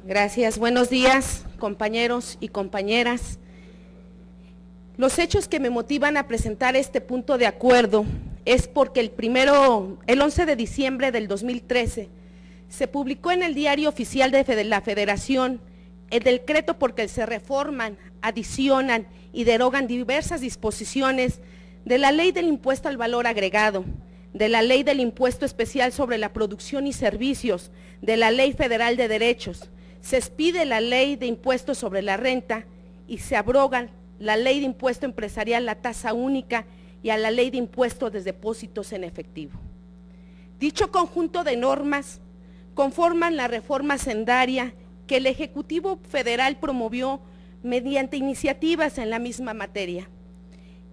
Gracias. Buenos días, compañeros y compañeras. Los hechos que me motivan a presentar este punto de acuerdo es porque el 11 de diciembre del 2013 se publicó en el Diario Oficial de la Federación el decreto por el que se reforman, adicionan y derogan diversas disposiciones de la Ley del Impuesto al Valor Agregado, de la Ley del Impuesto Especial sobre la Producción y Servicios, de la Ley Federal de Derechos. Se expide la Ley de Impuestos sobre la Renta y se abrogan la Ley de Impuesto Empresarial, la tasa única y a la Ley de Impuestos de Depósitos en Efectivo. Dicho conjunto de normas conforman la reforma hacendaria que el Ejecutivo Federal promovió mediante iniciativas en la misma materia.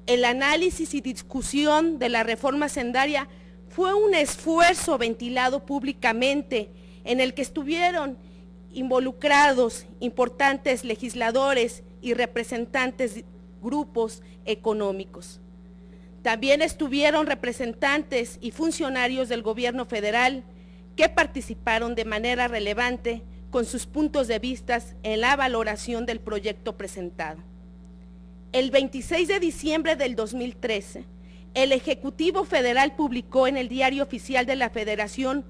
El análisis y discusión de la reforma hacendaria fue un esfuerzo ventilado públicamente en el que estuvieron involucrados importantes legisladores y representantes de grupos económicos. También estuvieron representantes y funcionarios del gobierno federal que participaron de manera relevante con sus puntos de vista en la valoración del proyecto presentado. El 26 de diciembre del 2013, el Ejecutivo Federal publicó en el Diario Oficial de la Federación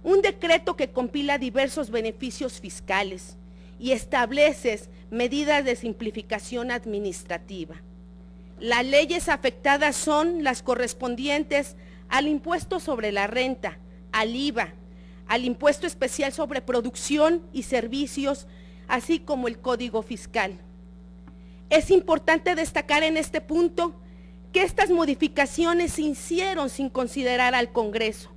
un decreto que compila diversos beneficios fiscales y establece medidas de simplificación administrativa. Las leyes afectadas son las correspondientes al impuesto sobre la renta, al IVA, al impuesto especial sobre producción y servicios, así como el Código Fiscal. Es importante destacar en este punto que estas modificaciones se hicieron sin considerar al Congreso,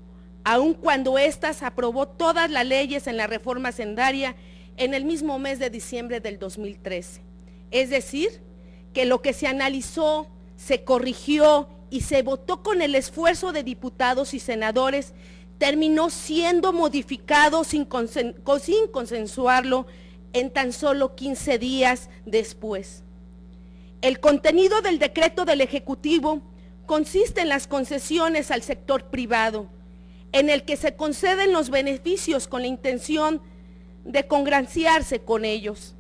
aun cuando éstas aprobó todas las leyes en la reforma hacendaria en el mismo mes de diciembre del 2013. Es decir, que lo que se analizó, se corrigió y se votó con el esfuerzo de diputados y senadores terminó siendo modificado sin consensuarlo en tan solo 15 días después. El contenido del decreto del Ejecutivo consiste en las concesiones al sector privado, en el que se conceden los beneficios con la intención de congraciarse con ellos.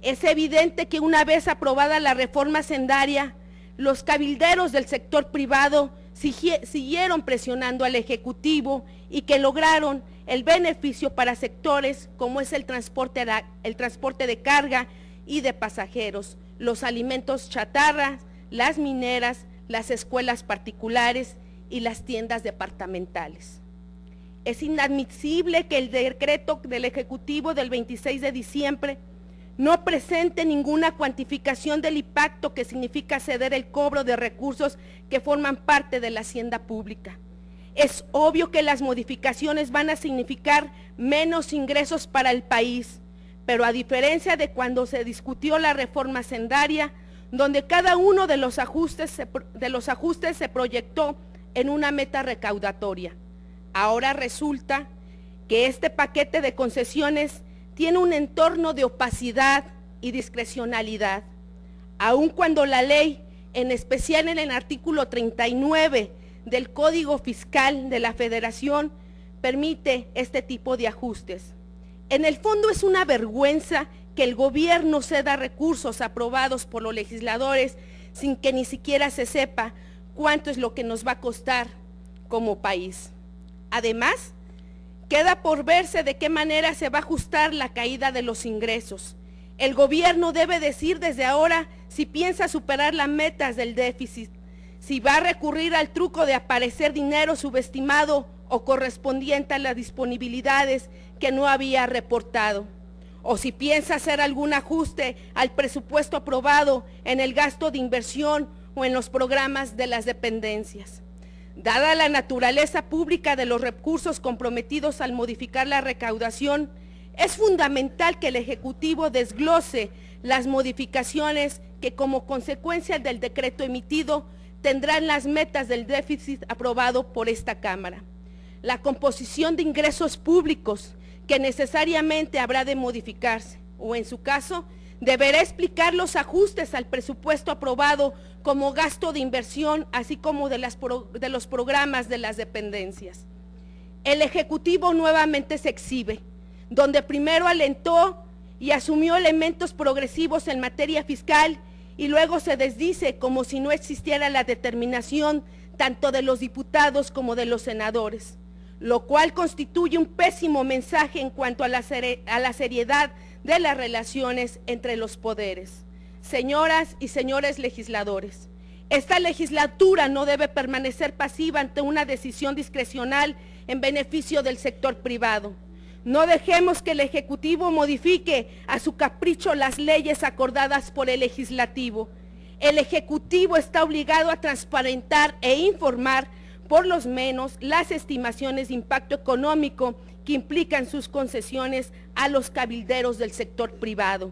Es evidente que una vez aprobada la reforma hacendaria, los cabilderos del sector privado siguieron presionando al Ejecutivo y que lograron el beneficio para sectores como es el transporte de carga y de pasajeros, los alimentos chatarra, las mineras, las escuelas particulares y las tiendas departamentales. Es inadmisible que el decreto del Ejecutivo del 26 de diciembre no presente ninguna cuantificación del impacto que significa ceder el cobro de recursos que forman parte de la hacienda pública. Es obvio que las modificaciones van a significar menos ingresos para el país, pero a diferencia de cuando se discutió la reforma hacendaria, donde cada uno de los ajustes se proyectó en una meta recaudatoria. Ahora resulta que este paquete de concesiones tiene un entorno de opacidad y discrecionalidad, aun cuando la ley, en especial en el artículo 39 del Código Fiscal de la Federación, permite este tipo de ajustes. En el fondo es una vergüenza que el gobierno ceda recursos aprobados por los legisladores sin que ni siquiera se sepa cuánto es lo que nos va a costar como país. Además, queda por verse de qué manera se va a ajustar la caída de los ingresos. El gobierno debe decir desde ahora si piensa superar las metas del déficit, si va a recurrir al truco de aparecer dinero subestimado o correspondiente a las disponibilidades que no había reportado, o si piensa hacer algún ajuste al presupuesto aprobado en el gasto de inversión o en los programas de las dependencias. Dada la naturaleza pública de los recursos comprometidos al modificar la recaudación, es fundamental que el Ejecutivo desglose las modificaciones que como consecuencia del decreto emitido tendrán las metas del déficit aprobado por esta Cámara. La composición de ingresos públicos que necesariamente habrá de modificarse, o en su caso, deberá explicar los ajustes al presupuesto aprobado como gasto de inversión, así como de los programas de las dependencias. El Ejecutivo nuevamente se exhibe, donde primero alentó y asumió elementos progresivos en materia fiscal y luego se desdice como si no existiera la determinación tanto de los diputados como de los senadores, lo cual constituye un pésimo mensaje en cuanto a la seriedad de las relaciones entre los poderes. Señoras y señores legisladores, esta legislatura no debe permanecer pasiva ante una decisión discrecional en beneficio del sector privado. No dejemos que el Ejecutivo modifique a su capricho las leyes acordadas por el Legislativo. El Ejecutivo está obligado a transparentar e informar por lo menos las estimaciones de impacto económico que implican sus concesiones a los cabilderos del sector privado.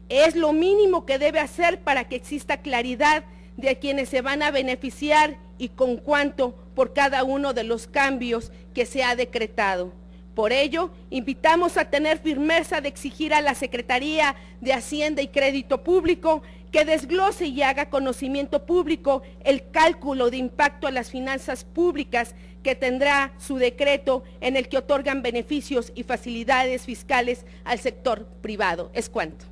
Es lo mínimo que debe hacer para que exista claridad de quienes se van a beneficiar y con cuánto por cada uno de los cambios que se ha decretado. Por ello, invitamos a tener firmeza de exigir a la Secretaría de Hacienda y Crédito Público que desglose y haga conocimiento público el cálculo de impacto a las finanzas públicas que tendrá su decreto en el que otorgan beneficios y facilidades fiscales al sector privado. Es cuanto.